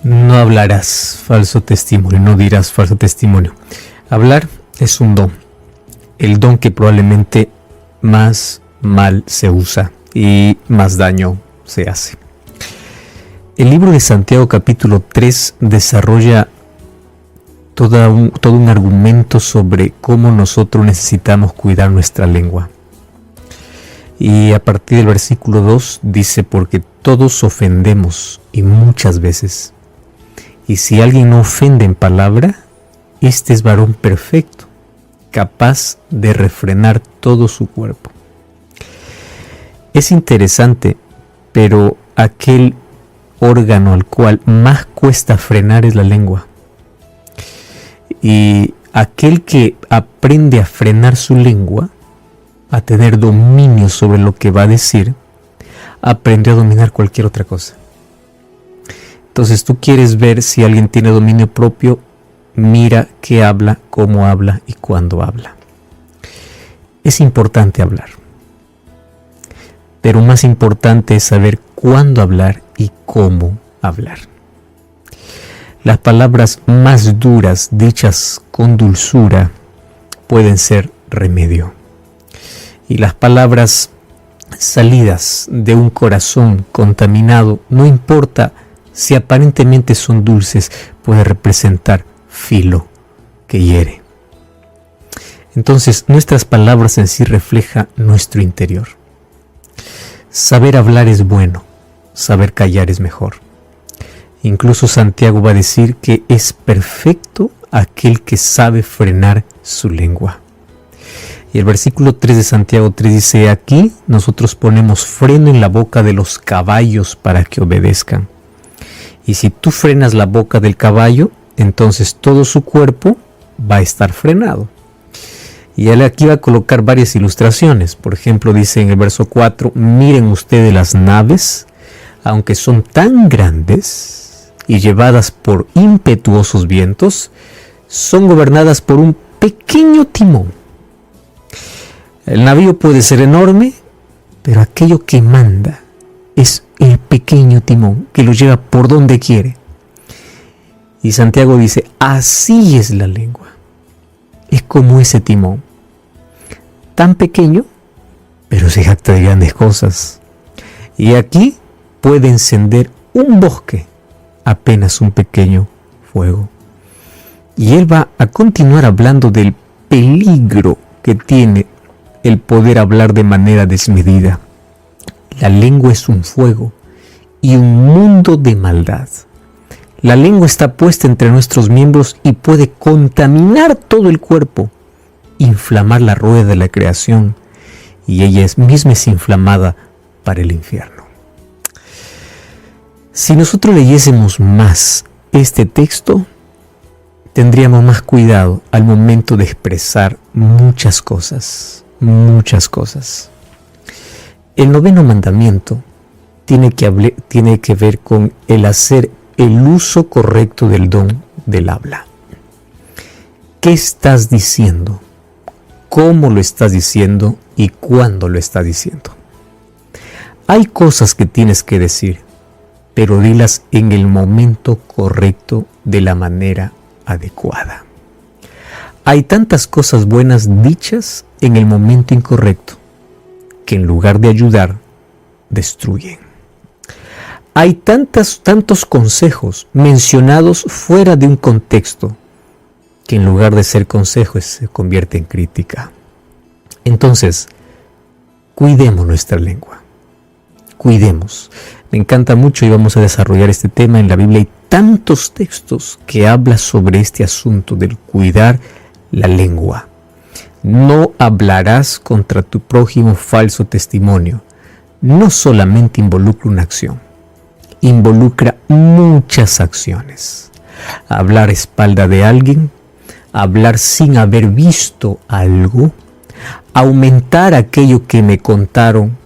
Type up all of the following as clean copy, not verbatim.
No hablarás falso testimonio, no dirás falso testimonio. Hablar es un don, el don que probablemente más mal se usa y más daño se hace. El libro de Santiago capítulo 3 desarrolla todo un argumento sobre cómo nosotros necesitamos cuidar nuestra lengua. Y a partir del versículo 2 dice: porque todos ofendemos y muchas veces. Y si alguien no ofende en palabra, este es varón perfecto, capaz de refrenar todo su cuerpo. Es interesante, pero aquel órgano al cual más cuesta frenar es la lengua. Y aquel que aprende a frenar su lengua, a tener dominio sobre lo que va a decir, aprendió a dominar cualquier otra cosa. Entonces tú quieres ver si alguien tiene dominio propio, mira qué habla, cómo habla y cuándo habla. Es importante hablar, pero más importante es saber cuándo hablar y cómo hablar. Las palabras más duras, dichas con dulzura, pueden ser remedio. Y las palabras salidas de un corazón contaminado, no importa si aparentemente son dulces, puede representar filo que hiere. Entonces, nuestras palabras en sí reflejan nuestro interior. Saber hablar es bueno, saber callar es mejor. Incluso Santiago va a decir que es perfecto aquel que sabe frenar su lengua. Y el versículo 3 de Santiago 3 dice: aquí nosotros ponemos freno en la boca de los caballos para que obedezcan. Y si tú frenas la boca del caballo, entonces todo su cuerpo va a estar frenado. Y él aquí va a colocar varias ilustraciones. Por ejemplo, dice en el verso 4: miren ustedes las naves, aunque son tan grandes y llevadas por impetuosos vientos, son gobernadas por un pequeño timón. El navío puede ser enorme, pero aquello que manda es el pequeño timón que lo lleva por donde quiere. Y Santiago dice: así es la lengua. Es como ese timón, tan pequeño, pero se jacta de grandes cosas. Y aquí puede encender un bosque, apenas un pequeño fuego. Y él va a continuar hablando del peligro que tiene el poder hablar de manera desmedida. La lengua es un fuego y un mundo de maldad. La lengua está puesta entre nuestros miembros y puede contaminar todo el cuerpo, inflamar la rueda de la creación, y ella misma es inflamada para el infierno. Si nosotros leyésemos más este texto, tendríamos más cuidado al momento de expresar muchas cosas. El 9º mandamiento tiene que ver con el hacer el uso correcto del don del habla. ¿Qué estás diciendo? ¿Cómo lo estás diciendo? ¿Y cuándo lo estás diciendo? Hay cosas que tienes que decir, pero dilas en el momento correcto, de la manera adecuada. Hay tantas cosas buenas dichas en el momento incorrecto que en lugar de ayudar, destruyen. Hay tantos consejos mencionados fuera de un contexto que en lugar de ser consejos se convierte en crítica. Entonces, cuidemos nuestra lengua. Cuidemos. Me encanta mucho y vamos a desarrollar este tema. En la Biblia hay tantos textos que hablan sobre este asunto del cuidar la lengua. No hablarás contra tu prójimo falso testimonio. No solamente involucra una acción, involucra muchas acciones. Hablar a espalda de alguien, hablar sin haber visto algo, aumentar aquello que me contaron,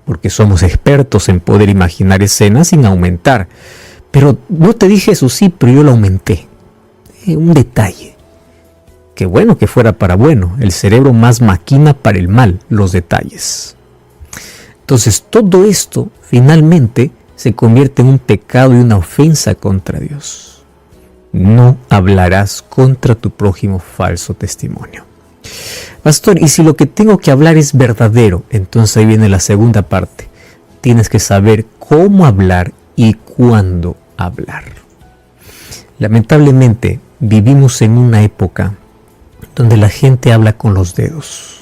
porque somos expertos en poder imaginar escenas sin aumentar. Pero no te dije eso, sí, pero yo lo aumenté. Un detalle. Qué bueno que fuera para bueno. El cerebro más maquina para el mal los detalles. Entonces todo esto finalmente se convierte en un pecado y una ofensa contra Dios. No hablarás contra tu prójimo falso testimonio. Pastor, y si lo que tengo que hablar es verdadero, entonces ahí viene la segunda parte. Tienes que saber cómo hablar y cuándo hablar. Lamentablemente, vivimos en una época donde la gente habla con los dedos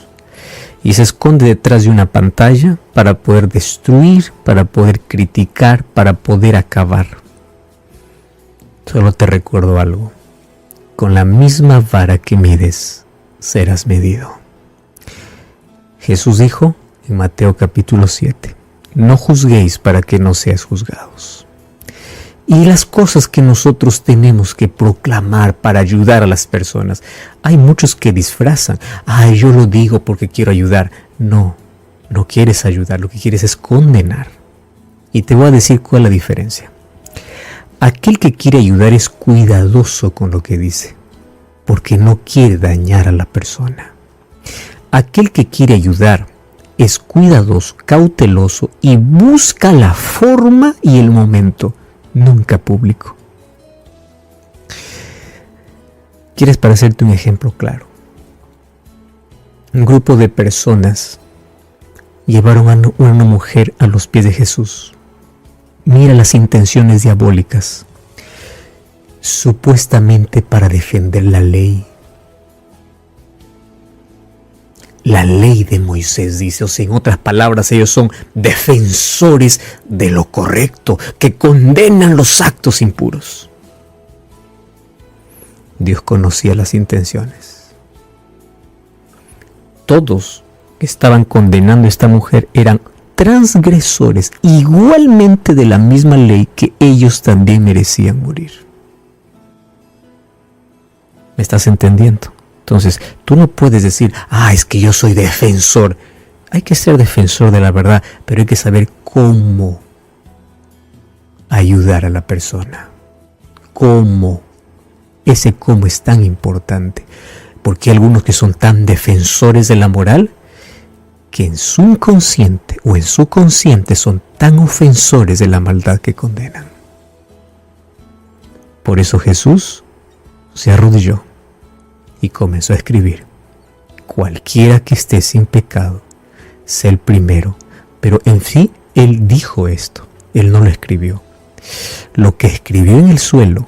y se esconde detrás de una pantalla para poder destruir, para poder criticar, para poder acabar. Solo te recuerdo algo: con la misma vara que mides, serás medido. Jesús dijo en Mateo capítulo 7, no juzguéis para que no seáis juzgados. Y las cosas que nosotros tenemos que proclamar para ayudar a las personas, hay muchos que disfrazan. Yo lo digo porque quiero ayudar. No quieres ayudar, lo que quieres es condenar. Y te voy a decir cuál es la diferencia. Aquel que quiere ayudar es cuidadoso con lo que dice, porque no quiere dañar a la persona. Aquel que quiere ayudar es cuidadoso, cauteloso y busca la forma y el momento, nunca público. ¿Quieres para hacerte un ejemplo claro? Un grupo de personas llevaron a una mujer a los pies de Jesús. Mira las intenciones diabólicas, supuestamente para defender la ley. La ley de Moisés, dice, o sea, en otras palabras, ellos son defensores de lo correcto, que condenan los actos impuros. Dios conocía las intenciones. Todos que estaban condenando a esta mujer eran transgresores igualmente de la misma ley que ellos también merecían morir. ¿Me estás entendiendo? Entonces, tú no puedes decir, es que yo soy defensor. Hay que ser defensor de la verdad, pero hay que saber cómo ayudar a la persona. ¿Cómo? Ese cómo es tan importante, porque hay algunos que son tan defensores de la moral que en su inconsciente o en su consciente son tan ofensores de la maldad que condenan. Por eso Jesús se arrodilló y comenzó a escribir: cualquiera que esté sin pecado, sea el primero. Pero en sí, él dijo esto, él no lo escribió. Lo que escribió en el suelo,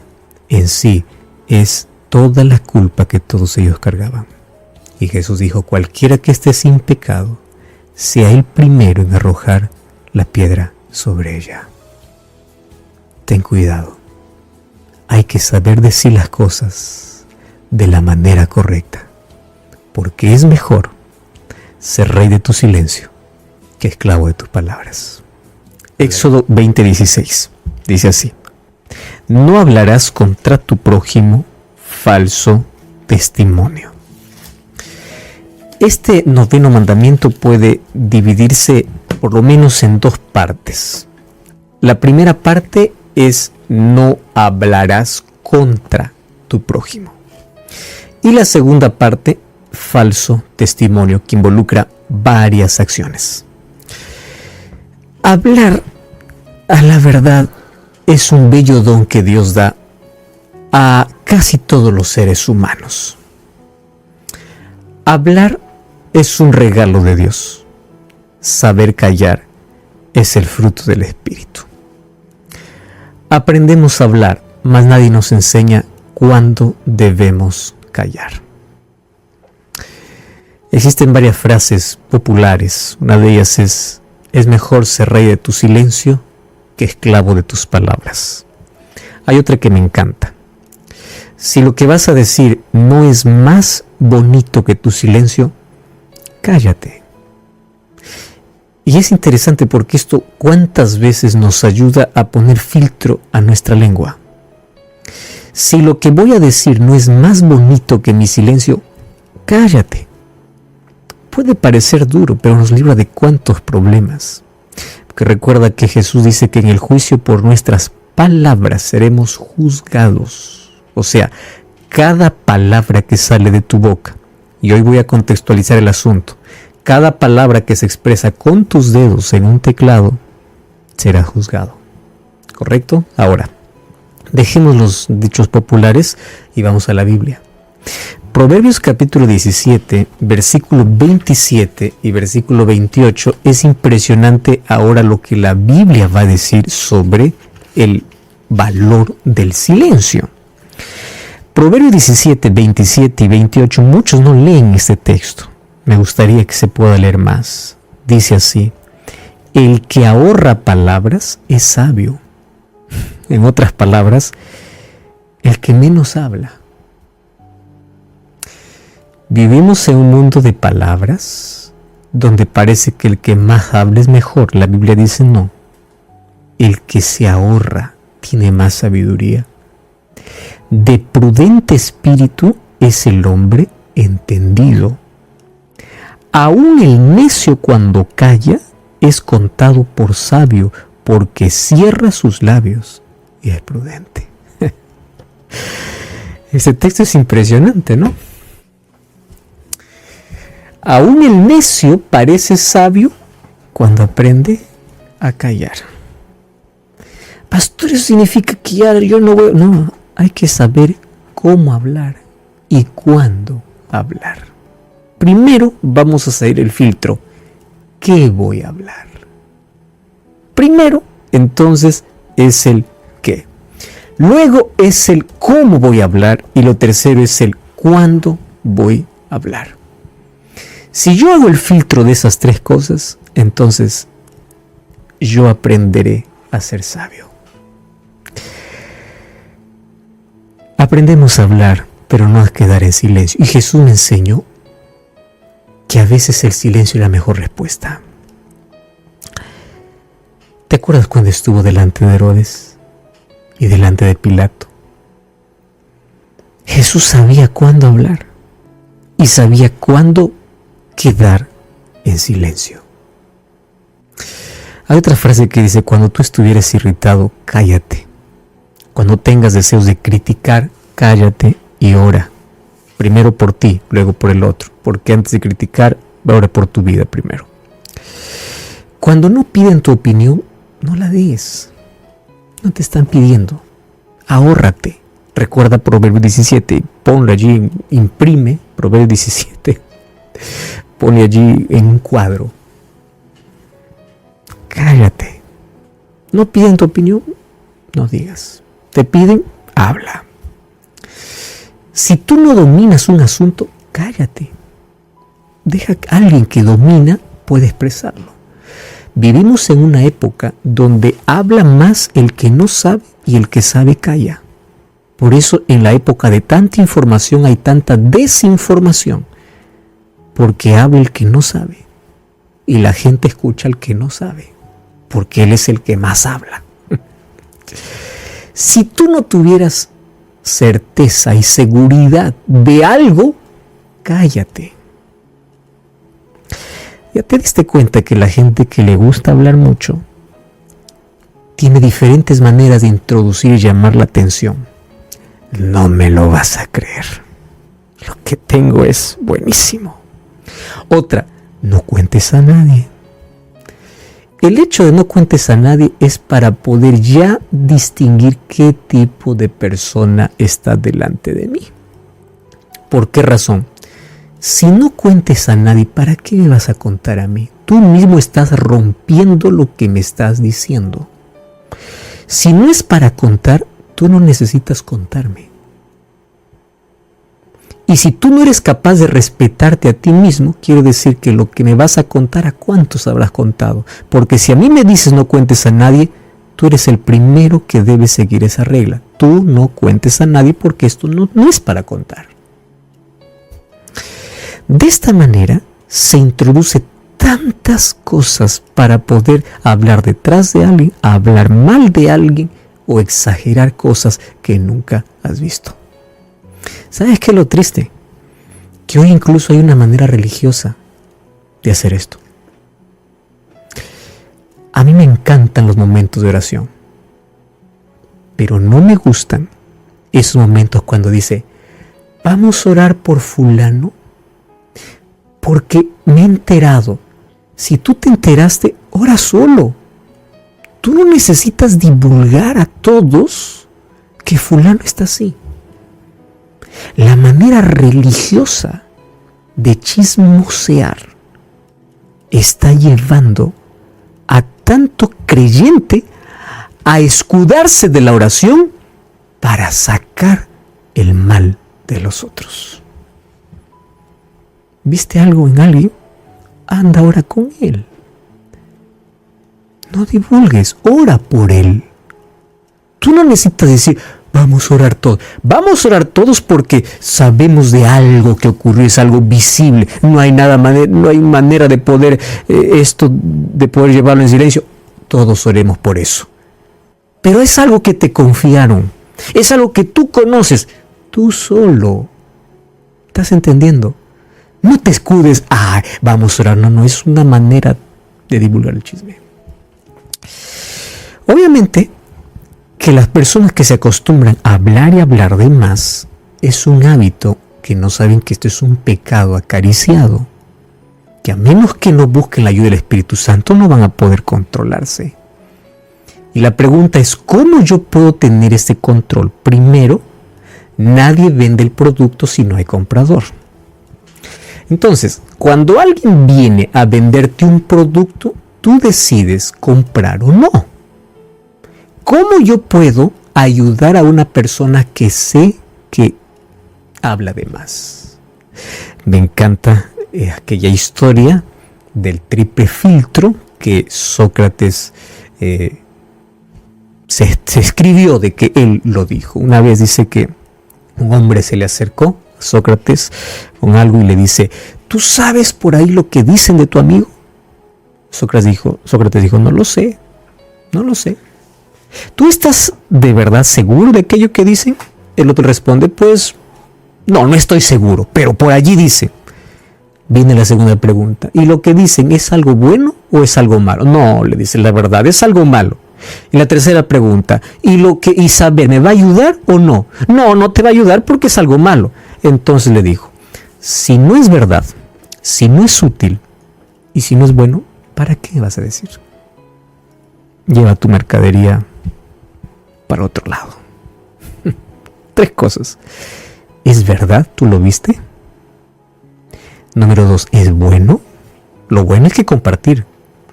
en sí, es toda la culpa que todos ellos cargaban. Y Jesús dijo: cualquiera que esté sin pecado, sea el primero en arrojar la piedra sobre ella. Ten cuidado. Hay que saber decir las cosas de la manera correcta, porque es mejor ser rey de tu silencio que esclavo de tus palabras. Éxodo 20:16 dice así: no hablarás contra tu prójimo falso testimonio. Este noveno mandamiento puede dividirse por lo menos en dos partes. La primera parte es: no hablarás contra tu prójimo. Y la segunda parte, falso testimonio, que involucra varias acciones. Hablar a la verdad es un bello don que Dios da a casi todos los seres humanos. Hablar es un regalo de Dios. Saber callar es el fruto del Espíritu. Aprendemos a hablar, mas nadie nos enseña cuándo debemos callar. Existen varias frases populares. Una de ellas es mejor ser rey de tu silencio que esclavo de tus palabras. Hay otra que me encanta: si lo que vas a decir no es más bonito que tu silencio, cállate. Y es interesante porque esto cuántas veces nos ayuda a poner filtro a nuestra lengua. Si lo que voy a decir no es más bonito que mi silencio, cállate. Puede parecer duro, pero nos libra de cuántos problemas. Porque recuerda que Jesús dice que en el juicio por nuestras palabras seremos juzgados. O sea, cada palabra que sale de tu boca, y hoy voy a contextualizar el asunto, cada palabra que se expresa con tus dedos en un teclado será juzgado. ¿correcto? Ahora, dejemos los dichos populares y vamos a la Biblia. Proverbios capítulo 17, versículo 27 y versículo 28 es impresionante ahora lo que la Biblia va a decir sobre el valor del silencio. Proverbios 17, 27 y 28, muchos no leen este texto. Me gustaría que se pueda leer más. Dice así: el que ahorra palabras es sabio. En otras palabras, el que menos habla. Vivimos en un mundo de palabras donde parece que el que más habla es mejor. La Biblia dice no. El que se ahorra tiene más sabiduría. De prudente espíritu es el hombre entendido. Aún el necio cuando calla es contado por sabio, porque cierra sus labios y es prudente. Este texto es impresionante, ¿no? Aún el necio parece sabio cuando aprende a callar. Pastor, eso significa que ya yo no voy... No, hay que saber cómo hablar y cuándo hablar. Primero vamos a hacer el filtro. ¿Qué voy a hablar? Primero, entonces, es el qué. Luego es el cómo voy a hablar y lo tercero es el cuándo voy a hablar. Si yo hago el filtro de esas tres cosas, entonces yo aprenderé a ser sabio. Aprendemos a hablar, pero no a quedar en silencio. Y Jesús me enseñó que a veces el silencio es la mejor respuesta. ¿Te acuerdas cuando estuvo delante de Herodes y delante de Pilato? Jesús sabía cuándo hablar y sabía cuándo quedar en silencio. Hay otra frase que dice: cuando tú estuvieras irritado, cállate. Cuando tengas deseos de criticar, cállate y ora. Primero por ti, luego por el otro. Porque antes de criticar, ora por tu vida primero. Cuando no piden tu opinión, no la des. No te están pidiendo. Ahórrate. Recuerda Proverbios 17. Ponlo allí, imprime Proverbios 17. Ponle allí en un cuadro. Cállate. No piden tu opinión, no digas. Te piden, habla. Si tú no dominas un asunto, cállate. Deja que alguien que domina pueda expresarlo. Vivimos en una época donde habla más el que no sabe y el que sabe calla. Por eso en la época de tanta información hay tanta desinformación. Porque habla el que no sabe y la gente escucha al que no sabe, porque él es el que más habla. Si tú no tuvieras certeza y seguridad de algo, cállate. Ya te diste cuenta que la gente que le gusta hablar mucho tiene diferentes maneras de introducir y llamar la atención. No me lo vas a creer. Lo que tengo es buenísimo. Otra, no cuentes a nadie. El hecho de no cuentes a nadie es para poder ya distinguir qué tipo de persona está delante de mí. ¿Por qué razón? Si no cuentes a nadie, ¿para qué me vas a contar a mí? Tú mismo estás rompiendo lo que me estás diciendo. Si no es para contar, tú no necesitas contarme. Y si tú no eres capaz de respetarte a ti mismo, quiero decir que lo que me vas a contar, ¿a cuántos habrás contado? Porque si a mí me dices no cuentes a nadie, tú eres el primero que debe seguir esa regla. Tú no cuentes a nadie porque esto no es para contar. De esta manera se introduce tantas cosas para poder hablar detrás de alguien, hablar mal de alguien o exagerar cosas que nunca has visto. ¿Sabes qué es lo triste? Que hoy incluso hay una manera religiosa de hacer esto. A mí me encantan los momentos de oración, pero no me gustan esos momentos cuando dice: vamos a orar por fulano porque me he enterado. Si tú te enteraste, ora solo. Tú no necesitas divulgar a todos que fulano está así. La manera religiosa de chismosear está llevando a tanto creyente a escudarse de la oración para sacar el mal de los otros. ¿Viste algo en alguien? Anda, ora con él. No divulgues, ora por él. Tú no necesitas decir, vamos a orar todos. Vamos a orar todos porque sabemos de algo que ocurrió, es algo visible. No hay manera de poder de poder llevarlo en silencio. Todos oremos por eso. Pero es algo que te confiaron. Es algo que tú conoces. Tú solo. ¿Estás entendiendo? No te escudes. Vamos a orar. No, es una manera de divulgar el chisme. Obviamente que las personas que se acostumbran a hablar y hablar de más es un hábito que no saben que esto es un pecado acariciado, que a menos que no busquen la ayuda del Espíritu Santo no van a poder controlarse. Y la pregunta es, ¿cómo yo puedo tener este control? Primero, nadie vende el producto si no hay comprador. Entonces, cuando alguien viene a venderte un producto, tú decides comprar o no. ¿Cómo yo puedo ayudar a una persona que sé que habla de más? Me encanta aquella historia del triple filtro que Sócrates se escribió de que él lo dijo. Una vez dice que un hombre se le acercó a Sócrates con algo y le dice, ¿tú sabes por ahí lo que dicen de tu amigo? Sócrates dijo, no lo sé. ¿Tú estás de verdad seguro de aquello que dicen? El otro responde, pues, no estoy seguro, pero por allí dice. Viene la segunda pregunta, ¿y lo que dicen es algo bueno o es algo malo? No, le dice la verdad, es algo malo. Y la tercera pregunta, ¿y saber me va a ayudar o no? No te va a ayudar porque es algo malo. Entonces le dijo, si no es verdad, si no es útil y si no es bueno, ¿para qué vas a decir? Lleva tu mercadería para otro lado. 3 cosas. ¿Es verdad? ¿Tú lo viste? Número 2, ¿es bueno? Lo bueno es que compartir.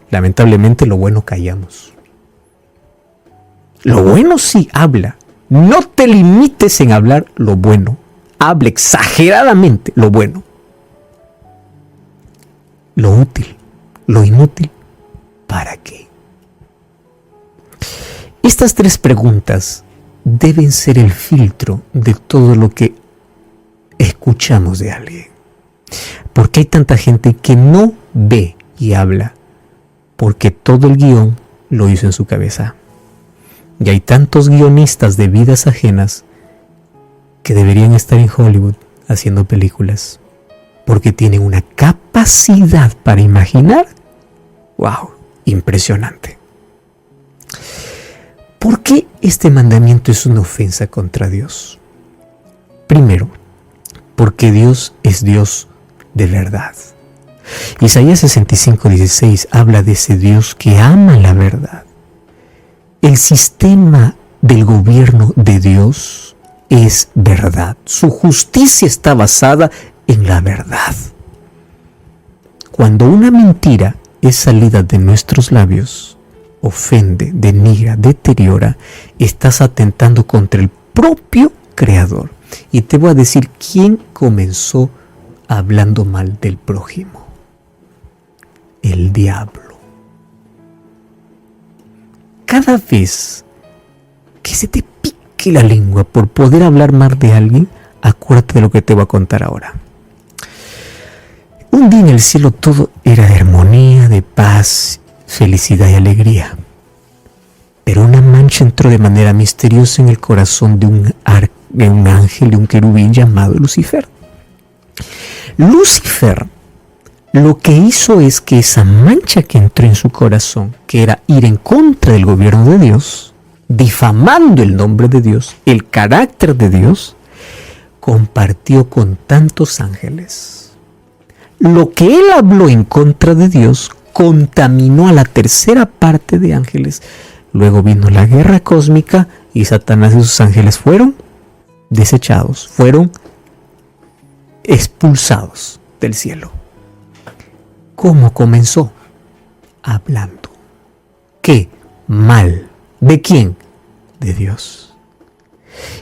Lamentablemente lo bueno callamos. Lo bueno sí, habla. No te limites en hablar lo bueno. Habla exageradamente lo bueno. Lo útil, lo inútil, ¿para qué? Estas 3 preguntas deben ser el filtro de todo lo que escuchamos de alguien. ¿Por qué hay tanta gente que no ve y habla? Porque todo el guión lo hizo en su cabeza. Y hay tantos guionistas de vidas ajenas que deberían estar en Hollywood haciendo películas. Porque tienen una capacidad para imaginar. ¡Wow! Impresionante. ¿Por qué este mandamiento es una ofensa contra Dios? Primero, porque Dios es Dios de verdad. Isaías 65:16 habla de ese Dios que ama la verdad. El sistema del gobierno de Dios es verdad. Su justicia está basada en la verdad. Cuando una mentira es salida de nuestros labios, ofende, denigra, deteriora, estás atentando contra el propio Creador. Y te voy a decir quién comenzó hablando mal del prójimo. El diablo. Cada vez que se te pique la lengua por poder hablar mal de alguien, acuérdate de lo que te voy a contar ahora. Un día en el cielo todo era de armonía, de paz, felicidad y alegría. Pero una mancha entró de manera misteriosa en el corazón de un ángel, de un querubín llamado Lucifer. Lucifer lo que hizo es que esa mancha que entró en su corazón, que era ir en contra del gobierno de Dios, difamando el nombre de Dios, el carácter de Dios, compartió con tantos ángeles. Lo que él habló en contra de Dios contaminó a la tercera parte de ángeles luego vino la guerra cósmica y Satanás y sus ángeles fueron desechados, fueron expulsados del cielo. ¿Cómo comenzó? Hablando. ¿Qué? Mal. ¿De quién? De Dios.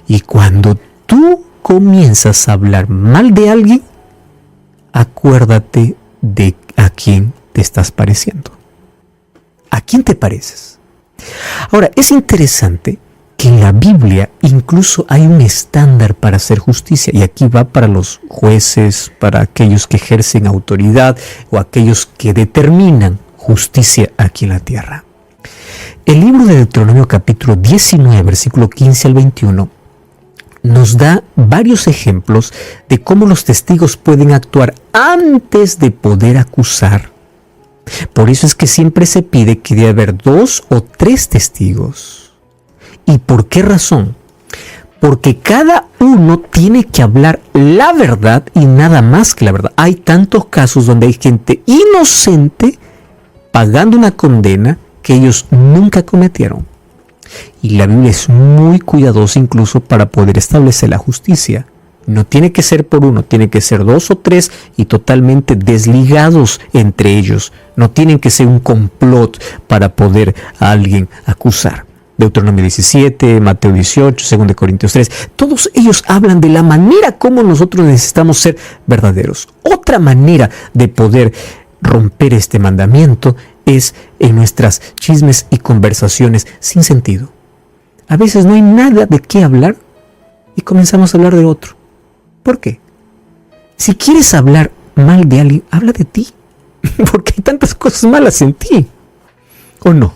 Y cuando tú comienzas a hablar mal de alguien, acuérdate de a quién te estás pareciendo. ¿A quién te pareces? Ahora, es interesante que en la Biblia incluso hay un estándar para hacer justicia, y aquí va para los jueces, para aquellos que ejercen autoridad o aquellos que determinan justicia aquí en la tierra. El libro de Deuteronomio capítulo 19, versículo 15 al 21, nos da varios ejemplos de cómo los testigos pueden actuar antes de poder acusar. Por eso es que siempre se pide que debe haber 2 o 3 testigos. ¿Y por qué razón? Porque cada uno tiene que hablar la verdad y nada más que la verdad. Hay tantos casos donde hay gente inocente pagando una condena que ellos nunca cometieron. Y la Biblia es muy cuidadosa incluso para poder establecer la justicia. No tiene que ser por uno, tiene que ser 2 o 3 y totalmente desligados entre ellos. No tienen que ser un complot para poder a alguien acusar. Deuteronomio 17, Mateo 18, 2 Corintios 3. Todos ellos hablan de la manera como nosotros necesitamos ser verdaderos. Otra manera de poder romper este mandamiento es en nuestras chismes y conversaciones sin sentido. A veces no hay nada de qué hablar y comenzamos a hablar de otro. ¿Por qué? Si quieres hablar mal de alguien, habla de ti. Porque hay tantas cosas malas en ti. ¿O no?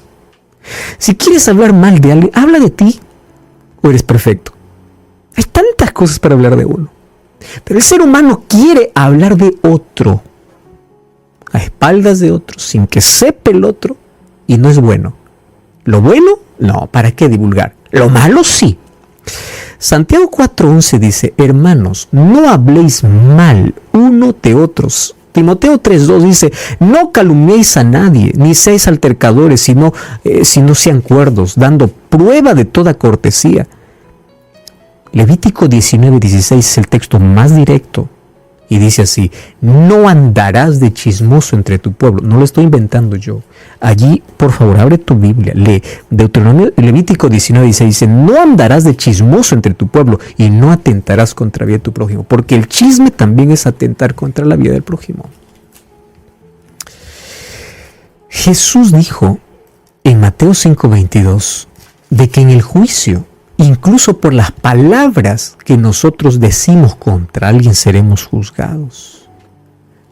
Si quieres hablar mal de alguien, habla de ti. ¿O eres perfecto? Hay tantas cosas para hablar de uno. Pero el ser humano quiere hablar de otro, a espaldas de otro, sin que sepa el otro, y no es bueno. Lo bueno, no, ¿para qué divulgar? Lo malo, sí. Santiago 4:11 dice: hermanos, no habléis mal uno de otros. Timoteo 3:2 dice: no calumniéis a nadie, ni seáis altercadores, sino sean cuerdos, dando prueba de toda cortesía. Levítico 19:16 es el texto más directo. Y dice así: no andarás de chismoso entre tu pueblo. No lo estoy inventando yo. Allí, por favor, abre tu Biblia, lee Levítico 19:16. Dice: no andarás de chismoso entre tu pueblo y no atentarás contra la vida de tu prójimo. Porque el chisme también es atentar contra la vida del prójimo. Jesús dijo en Mateo 5:22 de que en el juicio, incluso por las palabras que nosotros decimos contra alguien, seremos juzgados.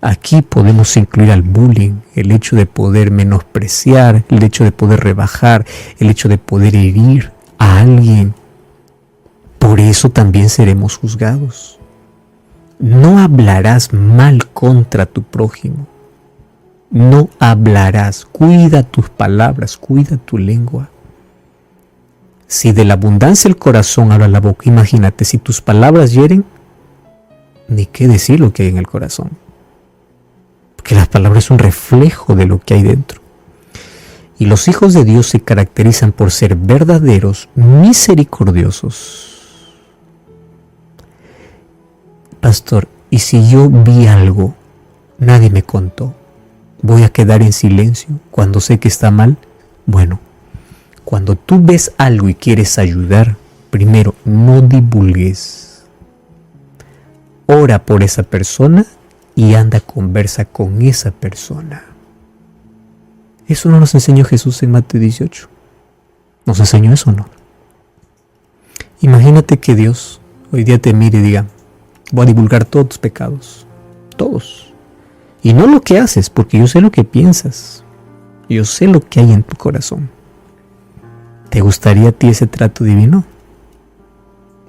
Aquí podemos incluir al bullying, el hecho de poder menospreciar, el hecho de poder rebajar, el hecho de poder herir a alguien. Por eso también seremos juzgados. No hablarás mal contra tu prójimo. No hablarás. Cuida tus palabras, cuida tu lengua. Si de la abundancia del corazón habla la boca, imagínate, si tus palabras hieren, ni qué decir lo que hay en el corazón. Porque las palabras son un reflejo de lo que hay dentro. Y los hijos de Dios se caracterizan por ser verdaderos, misericordiosos. Pastor, ¿y si yo vi algo, nadie me contó? ¿Voy a quedar en silencio cuando sé que está mal? Bueno, cuando tú ves algo y quieres ayudar, primero, no divulgues. Ora por esa persona y anda, conversa con esa persona. Eso no nos enseñó Jesús en Mateo 18. ¿Nos enseñó eso o no? Imagínate que Dios hoy día te mire y diga: voy a divulgar todos tus pecados. Todos. Y no lo que haces, porque yo sé lo que piensas. Yo sé lo que hay en tu corazón. ¿Te gustaría a ti ese trato divino?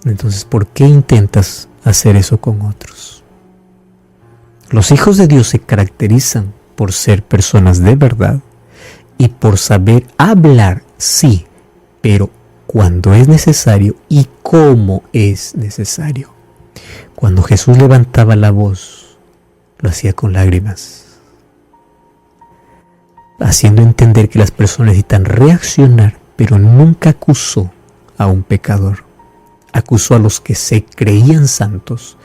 Entonces, ¿por qué intentas hacer eso con otros? Los hijos de Dios se caracterizan por ser personas de verdad y por saber hablar, sí, pero cuando es necesario y cómo es necesario. Cuando Jesús levantaba la voz, lo hacía con lágrimas, haciendo entender que las personas necesitan reaccionar pero nunca acusó a un pecador. Acusó a los que se creían santos.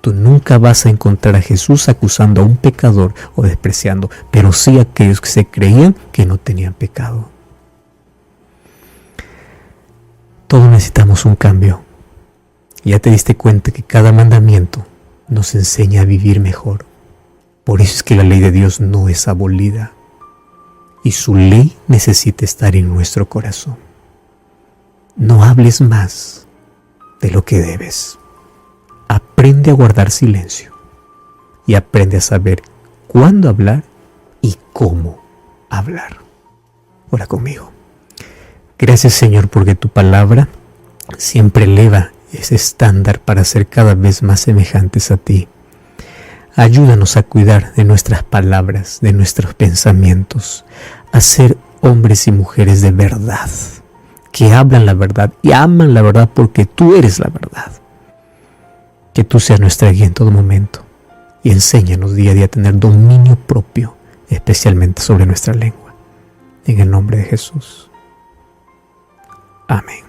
Tú nunca vas a encontrar a Jesús acusando a un pecador o despreciando, pero sí a aquellos que se creían que no tenían pecado. Todos necesitamos un cambio. Ya te diste cuenta que cada mandamiento nos enseña a vivir mejor. Por eso es que la ley de Dios no es abolida. Y su ley necesita estar en nuestro corazón. No hables más de lo que debes. Aprende a guardar silencio. Y aprende a saber cuándo hablar y cómo hablar. Ora conmigo. Gracias, Señor, porque tu palabra siempre eleva ese estándar para ser cada vez más semejantes a ti. Ayúdanos a cuidar de nuestras palabras, de nuestros pensamientos, a ser hombres y mujeres de verdad, que hablan la verdad y aman la verdad porque tú eres la verdad. Que tú seas nuestra guía en todo momento y enséñanos día a día a tener dominio propio, especialmente sobre nuestra lengua. En el nombre de Jesús. Amén.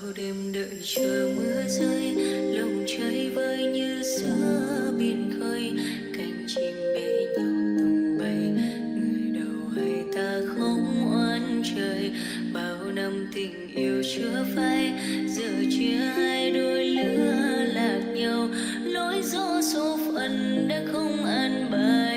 bao đêm đợi chờ mưa rơi, lòng chơi vơi như giữa biển khơi, cánh chim bế nhau tung bay, người đầu hay ta không oán trời. Bao năm tình yêu chưa phai, giờ chia hai đôi lứa lạc nhau, lối gió số phận đã không an bài.